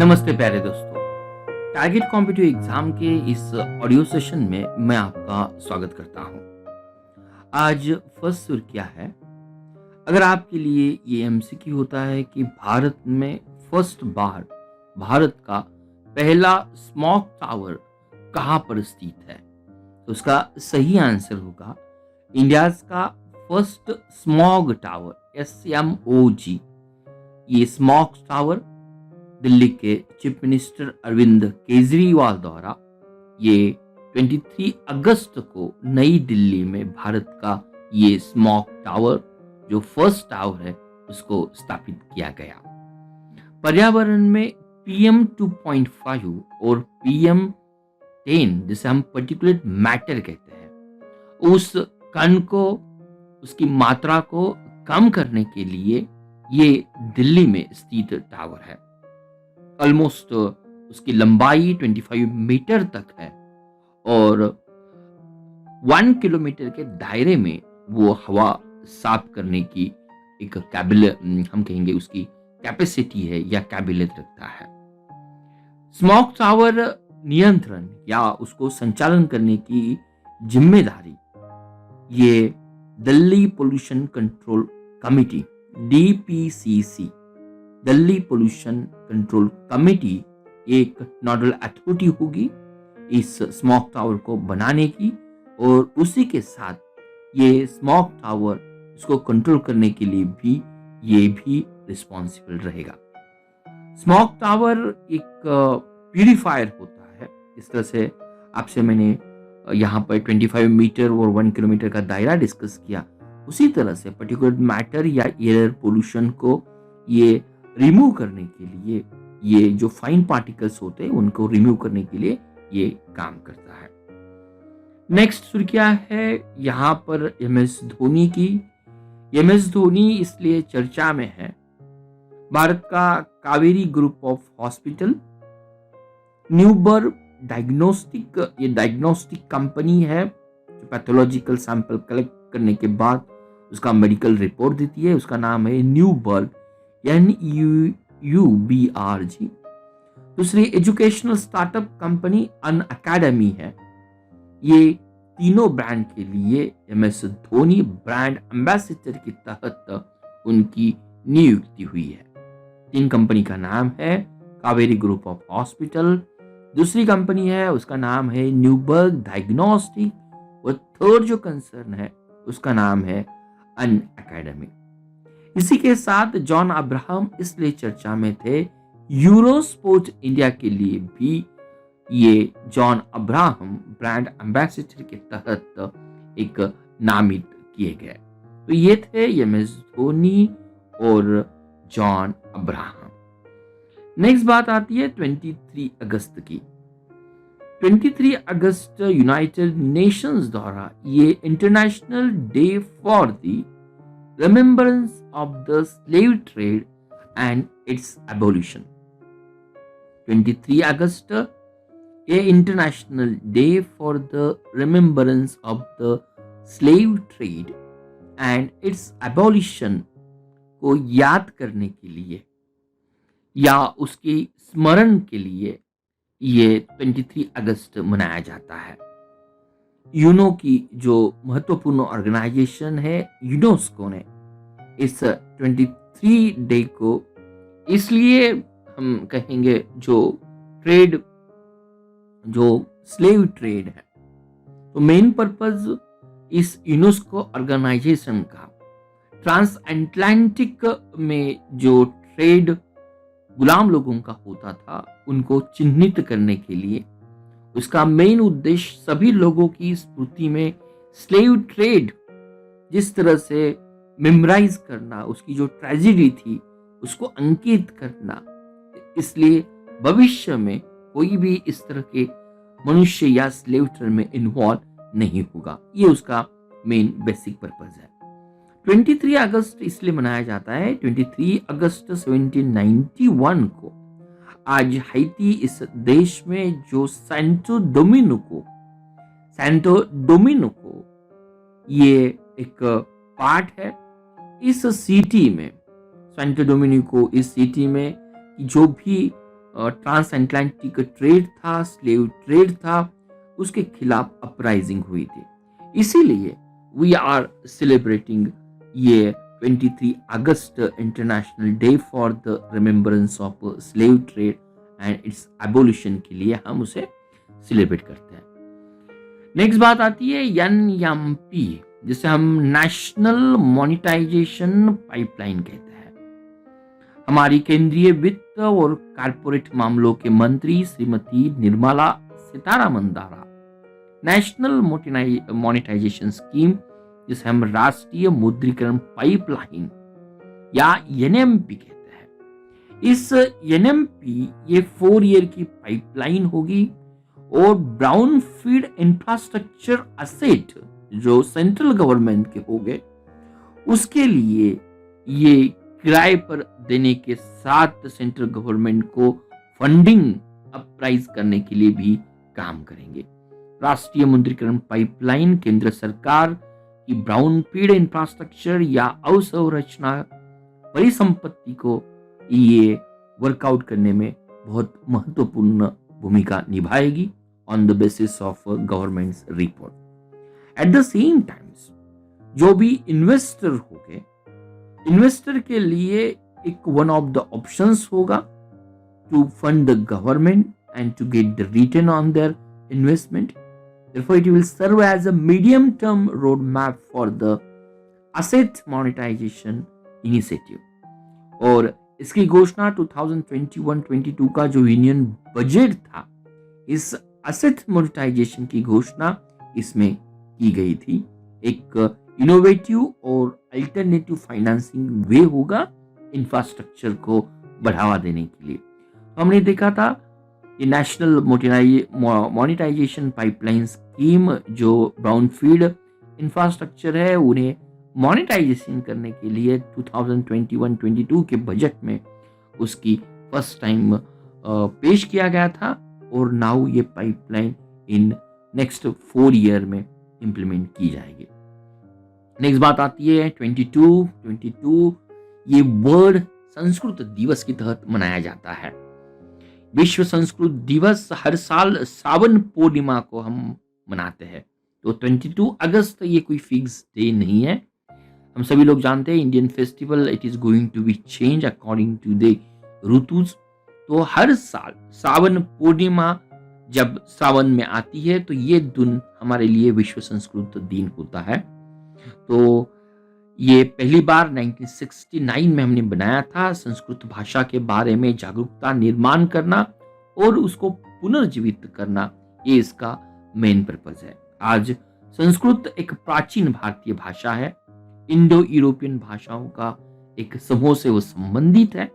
नमस्ते प्यारे दोस्तों। टारगेट कॉम्पिटिटिव एग्जाम के इस ऑडियो सेशन में मैं आपका स्वागत करता हूं। आज फर्स्ट सुर्खियां है। अगर आपके लिए ये एमसीक्यू होता है कि भारत में फर्स्ट बार भारत का पहला स्मॉग टावर कहां पर स्थित है, तो उसका सही आंसर होगा इंडियाज का फर्स्ट स्मॉग टावर SMOG। ये स्मॉग टावर दिल्ली के चीफ मिनिस्टर अरविंद केजरीवाल द्वारा ये 23 अगस्त को नई दिल्ली में भारत का ये स्मॉग टावर जो फर्स्ट टावर है उसको स्थापित किया गया। पर्यावरण में PM 2.5 और PM 10 जिसे हम पर्टिकुलेट मैटर कहते हैं, उस कण को, उसकी मात्रा को कम करने के लिए ये दिल्ली में स्थित टावर है। ऑलमोस्ट उसकी लंबाई 25 मीटर तक है और 1 किलोमीटर के दायरे में वो हवा साफ करने की एक हम कहेंगे उसकी कैपेसिटी है या कैबिलियत रखता है। स्मॉग टावर नियंत्रण या उसको संचालन करने की जिम्मेदारी ये Delhi pollution control committee DPCC, Delhi pollution control committee एक नोडल अथॉरिटी होगी इस स्मॉग टावर को बनाने की, और उसी के साथ ये स्मॉग टावर इसको कंट्रोल करने के लिए भी ये भी रिस्पॉन्सिबल रहेगा। स्मॉग टावर एक प्यूरिफायर होता है। इस तरह से आपसे मैंने यहाँ पर 25 मीटर और 1 किलोमीटर का दायरा डिस्कस किया, उसी तरह से पर्टिकुलर मैटर या एयर पोल्यूशन को ये रिमूव करने के लिए, ये जो फाइन पार्टिकल्स होते हैं उनको रिमूव करने के लिए ये काम करता है। नेक्स्ट सुर्खियां है यहाँ पर MS धोनी की। MS धोनी इसलिए चर्चा में है, भारत का Kaveri group of hospital Newberg diagnostic, ये डायग्नोस्टिक कंपनी है जो पैथोलॉजिकल सैंपल कलेक्ट करने के बाद उसका मेडिकल रिपोर्ट देती है। उसका नाम है न्यूबर्ग NUBRG। दूसरी एजुकेशनल स्टार्टअप कंपनी अनअकैडमी है। ये तीनों ब्रांड के लिए MS धोनी ब्रांड एम्बेसडर के तहत उनकी नियुक्ति हुई है। तीन कंपनी का नाम है कावेरी ग्रुप ऑफ हॉस्पिटल, दूसरी कंपनी है उसका नाम है न्यूबर्ग डायग्नोस्टिक, और थर्ड जो कंसर्न है उसका नाम है अनअकैडमी। इसी के साथ जॉन अब्राहम इसलिए चर्चा में थे, यूरोस्पोर्ट इंडिया के लिए भी ये जॉन अब्राहम ब्रांड एम्बेसडर के तहत एक नामित किए गए। तो ये थे MS धोनी और जॉन अब्राहम। नेक्स्ट बात आती है 23 अगस्त की। 23 अगस्त यूनाइटेड नेशंस द्वारा ये international day for the remembrance of the slave trade and its abolition। 23 अगस्त ये international day for the remembrance of the slave trade and it's abolition को याद करने के लिए या उसके स्मरण के लिए ये 23 अगस्त मनाया जाता है। यूनो की जो महत्वपूर्ण ऑर्गेनाइजेशन है यूनेस्को ने इस 23 डे को इसलिए हम कहेंगे जो ट्रेड, जो स्लेव ट्रेड है, तो मेन पर्पस इस यूनेस्को ऑर्गेनाइजेशन का ट्रांस अटलांटिक में जो ट्रेड गुलाम लोगों का होता था उनको चिन्हित करने के लिए, उसका मेन उद्देश्य सभी लोगों की स्मृति में स्लेव ट्रेड जिस तरह से मेमोराइज करना, उसकी जो ट्रेजेडी थी उसको अंकित करना, इसलिए भविष्य में कोई भी इस तरह के मनुष्य या स्लेव ट्रेड में इन्वॉल्व नहीं होगा। ये उसका मेन बेसिक पर्पस है। 23 अगस्त इसलिए मनाया जाता है, 23 अगस्त 1791 को आज हैती इस देश में जो सैंटो डोमिनिको ये एक पार्ट है, इस सिटी में सैंटो डोमिनिको, इस सिटी में जो भी ट्रांस अटलांटिक ट्रेड था, स्लेव ट्रेड था, उसके खिलाफ अपराइजिंग हुई थी। इसीलिए वी आर सेलिब्रेटिंग ये 23 अगस्त international day for the remembrance of slave trade and its abolition के लिए हम उसे सेलिब्रेट करते हैं। नेक्स्ट बात आती है एनएमपी, जिसे हम नेशनल मॉनिटाइजेशन पाइपलाइन कहते हैं। हमारी केंद्रीय वित्त और कारपोरेट मामलों के मंत्री श्रीमती निर्मला सीतारामन द्वारा नेशनल मॉनिटाइजेशन स्कीम, जिसे हम राष्ट्रीय मुद्रीकरण पाइपलाइन या एनएमपी कहते हैं, इस एनएमपी ये 4 ईयर की पाइपलाइन होगी और ब्राउन फील्ड इंफ्रास्ट्रक्चर असेट जो सेंट्रल गवर्नमेंट के होंगे उसके लिए ये किराए पर देने के साथ सेंट्रल गवर्नमेंट को फंडिंग अपराइज करने के लिए भी काम करेंगे। राष्ट्रीय मुद्रीकरण पाइपलाइन केंद्र सरकार की ब्राउन फील्ड इंफ्रास्ट्रक्चर या अवसंरचना परिसंपत्ति को ये वर्कआउट करने में बहुत महत्वपूर्ण भूमिका निभाएगी on the basis of government's report. At the same times जो भी इन्वेस्टर होंगे, इन्वेस्टर के लिए एक वन ऑफ द ऑप्शंस होगा to fund the government and to get the return on their investment. Therefore, it will serve as a medium-term roadmap for the asset monetization initiative. और इसकी घोषणा 2021-22 का जो यूनियन बजट था, इस asset monetization की घोषणा इसमें की गई थी। एक इनोवेटिव और अल्टरनेटिव फाइनेंसिंग वे होगा इंफ्रास्ट्रक्चर को बढ़ावा देने के लिए। तो हमने देखा था ये नेशनल मॉनिटाइजेशन पाइपलाइन स्कीम जो ब्राउनफील्ड इंफ्रास्ट्रक्चर है उन्हें मॉनिटाइजेशन करने के लिए 2021-22 के बजट में उसकी फर्स्ट टाइम पेश किया गया था और नाउ ये पाइपलाइन इन नेक्स्ट 4 ईयर में इंप्लीमेंट की जाएगी। नेक्स्ट बात आती है 22 ये वर्ल्ड संस्कृत दिवस के तहत मनाया जाता है। विश्व संस्कृत दिवस हर साल सावन पूर्णिमा को हम मनाते हैं। तो 22 अगस्त ये कोई फिक्स डे नहीं है। हम सभी लोग जानते हैं Indian festival it is going to be change according to the ऋतुज। तो हर साल सावन पूर्णिमा जब सावन में आती है तो ये दिन हमारे लिए विश्व संस्कृत दिन होता है। तो ये पहली बार 1969 में हमने बनाया था। संस्कृत भाषा के बारे में जागरूकता निर्माण करना और उसको पुनर्जीवित करना ये इसका मेन पर्पस है। आज संस्कृत एक प्राचीन भारतीय भाषा है, इंडो यूरोपियन भाषाओं का एक समूह से वो संबंधित है।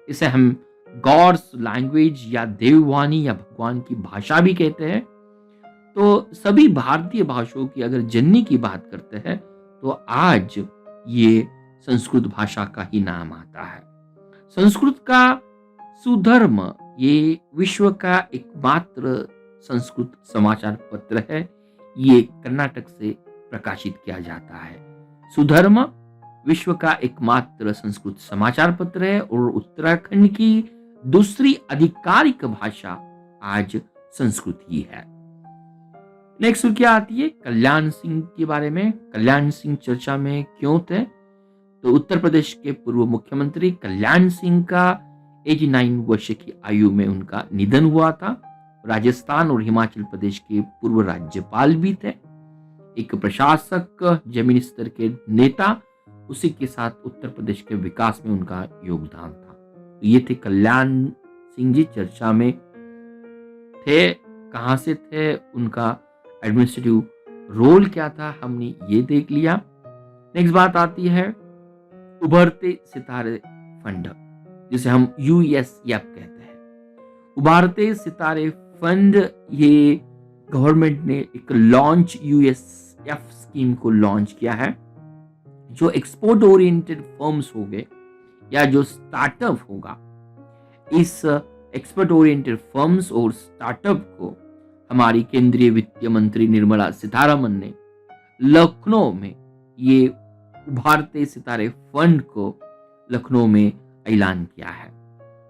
इसे हम गॉड्स लैंग्वेज या देववाणी या भगवान की भाषा भी कहते हैं। तो सभी भारतीय भाषाओं की अगर जननी की बात करते हैं तो आज ये संस्कृत भाषा का ही नाम आता है। संस्कृत का सुधर्म ये विश्व का एकमात्र संस्कृत समाचार पत्र है। ये कर्नाटक से प्रकाशित किया जाता है। सुधर्म विश्व का एकमात्र संस्कृत समाचार पत्र है और उत्तराखंड की दूसरी आधिकारिक भाषा आज संस्कृत ही है। नेक्स्ट क्या आती है कल्याण सिंह के बारे में। कल्याण सिंह चर्चा में क्यों थे? तो उत्तर प्रदेश के पूर्व मुख्यमंत्री कल्याण सिंह का 89 वर्ष की आयु में उनका निधन हुआ था। राजस्थान और हिमाचल प्रदेश के पूर्व राज्यपाल भी थे, एक प्रशासक, जमीनी स्तर के नेता, उसी के साथ उत्तर प्रदेश के विकास में उनका योगदान था। तो ये थे कल्याण सिंह जी, चर्चा में थे। कहां से थे, उनका एडमिनिस्ट्रेटिव रोल क्या था, हमने ये देख लिया। नेक्स्ट बात आती है उभरते सितारे फंड, जिसे हम यूएसएफ कहते हैं। उभरते सितारे फंड ये गवर्नमेंट ने एक लॉन्च यूएसएफ स्कीम को लॉन्च किया है। जो एक्सपोर्ट ओरिएंटेड फर्म्स हो गए या जो स्टार्टअप होगा, इस एक्सपोर्ट ओरिएंटेड फर्म्स और स्टार्टअप को हमारी केंद्रीय वित्त मंत्री निर्मला सीतारमन ने लखनऊ में ये उभरते सितारे फंड को लखनऊ में ऐलान किया है।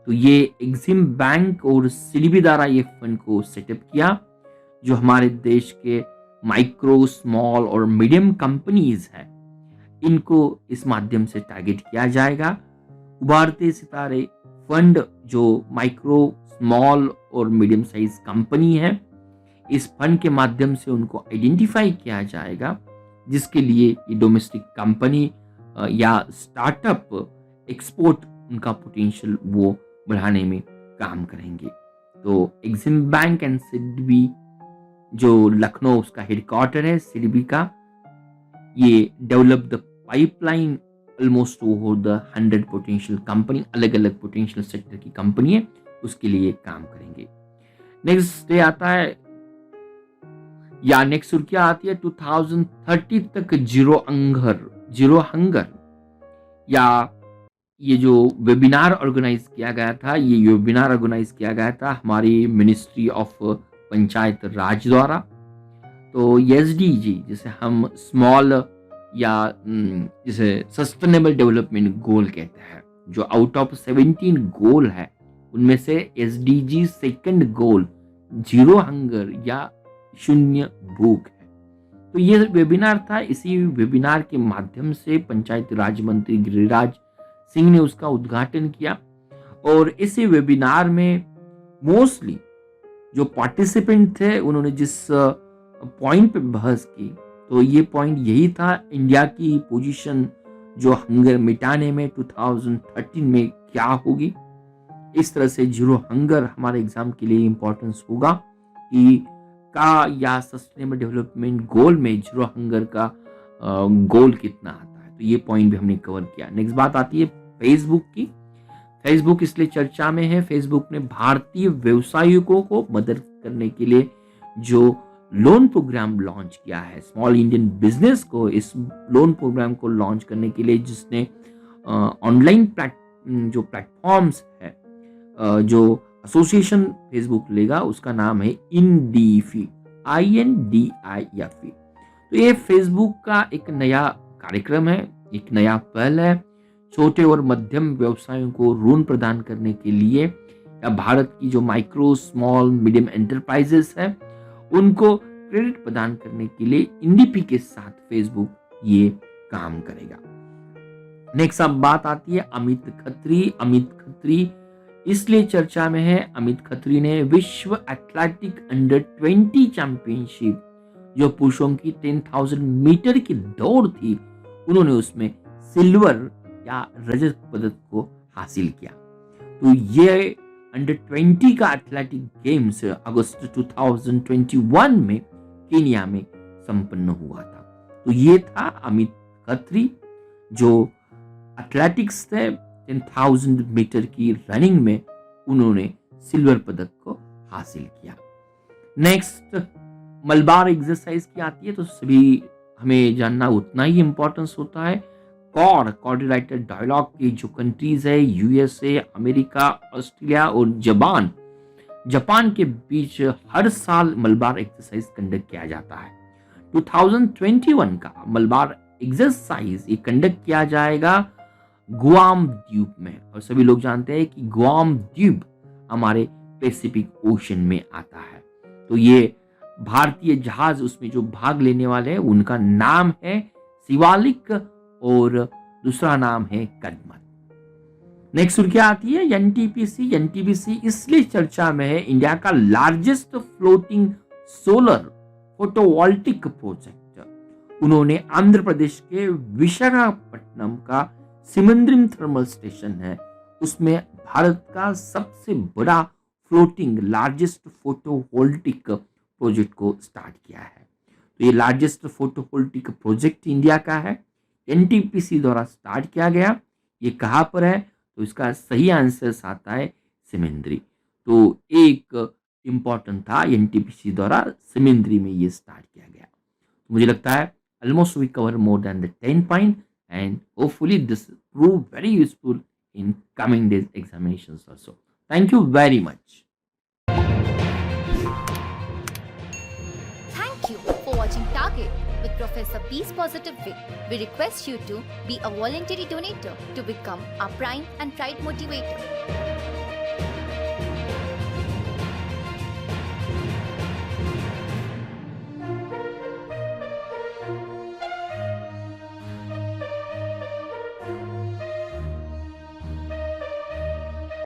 तो ये एग्जिम बैंक और सीडीबी द्वारा ये फंड को सेटअप किया, जो हमारे देश के माइक्रो, स्मॉल और मीडियम कंपनीज हैं, इनको इस माध्यम से टारगेट किया जाएगा। उभारते सितारे फंड जो माइक्रो, स्मॉल और मीडियम साइज कंपनी है, इस फंड के माध्यम से उनको आइडेंटिफाई किया जाएगा, जिसके लिए ये डोमेस्टिक कंपनी या स्टार्टअप एक्सपोर्ट उनका पोटेंशियल वो बढ़ाने में काम करेंगे। तो एग्जिम बैंक एंड सीडीबी, जो लखनऊ उसका हेडक्वार्टर है सीडीबी का, ये develop the pipeline almost over the 100 potential company, अलग अलग पोटेंशियल सेक्टर की कंपनी है, उसके लिए काम करेंगे। नेक्स्ट डे आता है या नेक्स्ट सुर्खियां आती है 2030 तक जीरो हंगर, या ये जो वेबिनार ऑर्गेनाइज किया गया था, ये वेबिनार ऑर्गेनाइज किया गया था हमारी मिनिस्ट्री ऑफ पंचायत राज द्वारा। तो एसडीजी, जिसे हम स्मॉल या जिसे सस्टेनेबल डेवलपमेंट गोल कहते हैं, जो आउट ऑफ 17 गोल है, उनमें से SDG second goal zero hunger या शून्य भूख है। तो ये वेबिनार था। इसी वेबिनार के माध्यम से पंचायती राज मंत्री गिरिराज सिंह ने उसका उद्घाटन किया, और इसी वेबिनार में मोस्टली जो पार्टिसिपेंट थे, उन्होंने जिस पॉइंट पे बहस की, तो ये पॉइंट यही था, इंडिया की पोजीशन जो हंगर मिटाने में 2013 में क्या होगी। इस तरह से जीरो हंगर हमारे एग्जाम के लिए इंपॉर्टेंस होगा कि का या सस्टेनेबल डेवलपमेंट गोल में जीरो हंगर का गोल कितना आता है। तो ये पॉइंट भी हमने कवर किया। नेक्स्ट बात आती है फेसबुक की। फेसबुक इसलिए चर्चा में है, फेसबुक ने भारतीय व्यवसायिकों को मदद करने के लिए जो लोन प्रोग्राम लॉन्च किया है, स्मॉल इंडियन बिजनेस को इस लोन प्रोग्राम को लॉन्च करने के लिए, जिसने ऑनलाइन जो प्लेटफॉर्म्स है, जो एसोसिएशन फेसबुक लेगा, उसका नाम है INDIFI, INDIFI। तो ये फेसबुक का एक नया कार्यक्रम है, एक नया पहल है, छोटे और मध्यम व्यवसायों को ऋण प्रदान करने के लिए, या भारत की जो माइक्रो, स्मॉल, मीडियम एंटरप्राइजेस है, उनको क्रेडिट प्रदान करने के लिए INDIFI के साथ फेसबुक ये काम करेगा। नेक्स्ट अब बात आती है अमित खत्री। अमित खत्री इसलिए चर्चा में है, अमित खत्री ने विश्व एथलेटिक अंडर 20 चैंपियनशिप, जो पुरुषों की 10,000 मीटर की दौड़ थी, उन्होंने उसमें सिल्वर या रजत पदक को हासिल किया। तो ये अंडर 20 का एथलेटिक गेम्स अगस्त 2021 में केनिया में संपन्न हुआ था। तो ये था अमित खत्री, जो एथलेटिक्स थे, 10,000 मीटर की रनिंग में उन्होंने सिल्वर पदक को हासिल किया। नेक्स्ट मलबार एक्सरसाइज की आती है, तो सभी हमें जानना उतना ही इंपॉर्टेंस होता है। क्वाड्रिलेटरल डायलॉग की जो कंट्रीज है, यूएसए, अमेरिका, ऑस्ट्रेलिया और जापान के बीच हर साल मलबार एक्सरसाइज कंडक्ट किया जाता है। 2021 का मलबार एक्सरसाइज ये कंडक्ट किया जाएगा गुआम द्वीप में, और सभी लोग जानते हैं कि गुआम द्वीप हमारे पैसिफिक ओशन में आता है। तो ये भारतीय जहाज उसमें जो भाग लेने वाले हैं, उनका नाम है शिवालिक और दूसरा नाम है कदमत। नेक्स्ट सुर्खियां आती है एनटीपीसी। एनटीपीसी इसलिए चर्चा में है, इंडिया का largest floating solar photovoltaic project. उन्होंने आंध्र प्रदेश के विशाखापट्टनम का सिमंद्रिम थर्मल स्टेशन है, उसमें भारत का सबसे बड़ा फ्लोटिंग लार्जेस्ट फोटोवोल्टिक प्रोजेक्ट को स्टार्ट किया है। तो ये लार्जेस्ट फोटोवोल्टिक प्रोजेक्ट इंडिया का है, एनटीपीसी द्वारा स्टार्ट किया गया। ये कहाँ पर है, तो इसका सही आंसर आता है सिमंद्री। तो एक इंपॉर्टेंट था, एनटीपीसी द्वारा सिमंद्री में ये स्टार्ट किया गया। तो मुझे लगता है almost we cover more than the 10 point, and hopefully this prove very useful in coming days examinations also. Thank you very much. Thank you for watching Target with Professor B's Positive Way. We request you to be a voluntary donator to become our prime and pride motivator.